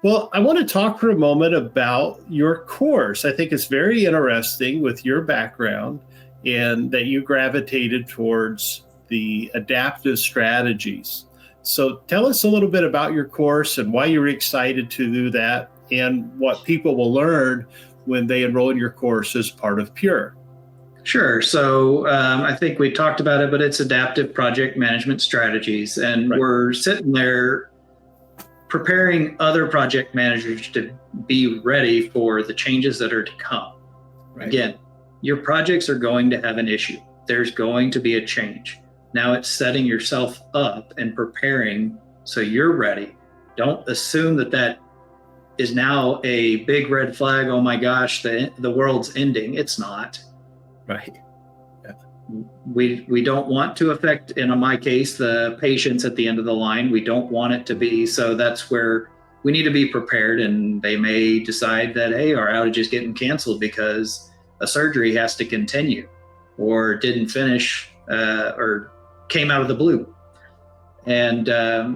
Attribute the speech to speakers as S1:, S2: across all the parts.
S1: Well, I want to talk for a moment about your course. I think it's very interesting with your background and that you gravitated towards the adaptive strategies. So tell us a little bit about your course and why you were excited to do that and what people will learn when they enroll in your course as part of Pure.
S2: Sure. So I think we talked about it, but it's adaptive project management strategies. And
S1: Right.
S2: we're sitting there preparing other project managers to be ready for the changes that are to come.
S1: Right.
S2: Again, your projects are going to have an issue. There's going to be a change. Now it's setting yourself up and preparing so you're ready. Don't assume that that is now a big red flag. Oh my gosh, the world's ending. It's not.
S1: Right.
S2: We don't want to affect, in my case, the patients at the end of the line. We don't want it to be. So that's where we need to be prepared. And they may decide that, hey, our outage is getting canceled because a surgery has to continue or didn't finish or came out of the blue. And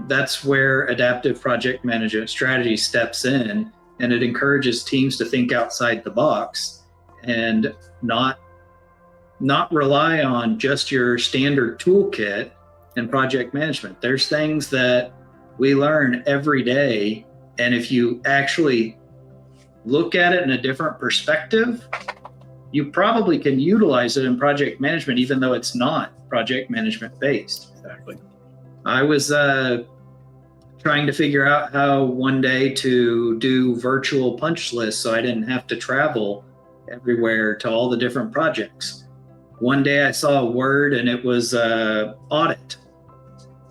S2: that's where adaptive project management strategy steps in, and it encourages teams to think outside the box and not rely on just your standard toolkit in project management. There's things that we learn every day, and if you actually look at it in a different perspective, you probably can utilize it in project management, even though it's not project management based.
S1: Exactly.
S2: I was trying to figure out how one day to do virtual punch lists so I didn't have to travel everywhere to all the different projects. One day I saw a word and it was audit.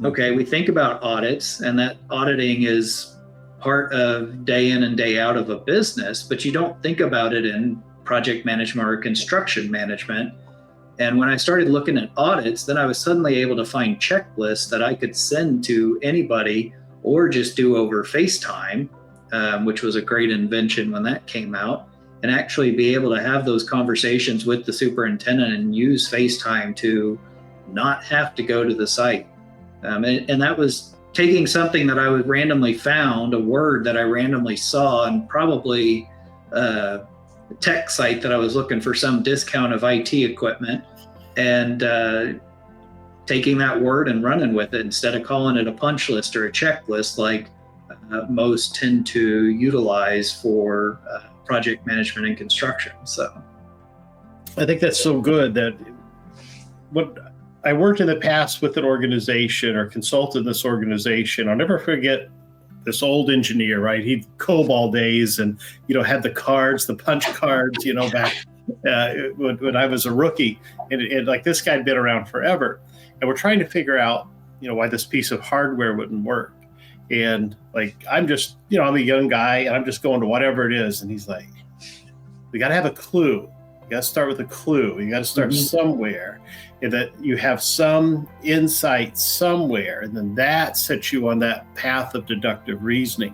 S2: Okay, we think about audits and that auditing is part of day in and day out of a business, but you don't think about it in project management or construction management. And when I started looking at audits, then I was suddenly able to find checklists that I could send to anybody or just do over FaceTime, which was a great invention when that came out, and actually be able to have those conversations with the superintendent and use FaceTime to not have to go to the site. And that was taking something that I would randomly found, a word that I randomly saw, and probably a tech site that I was looking for some discount of IT equipment, and taking that word and running with it instead of calling it a punch list or a checklist like most tend to utilize for project management and construction. So
S1: I think that's so good that what I worked in the past with an organization or consulted this organization. I'll never forget this old engineer, right? He'd COBOL days and, had the cards, the punch cards, back when I was a rookie. And like this guy had been around forever. And we're trying to figure out, why this piece of hardware wouldn't work. And like, I'm just, I'm a young guy and I'm just going to whatever it is. And he's like, we got to have a clue. You got to start with a clue. You got to start somewhere, and that you have some insight somewhere. And then that sets you on that path of deductive reasoning.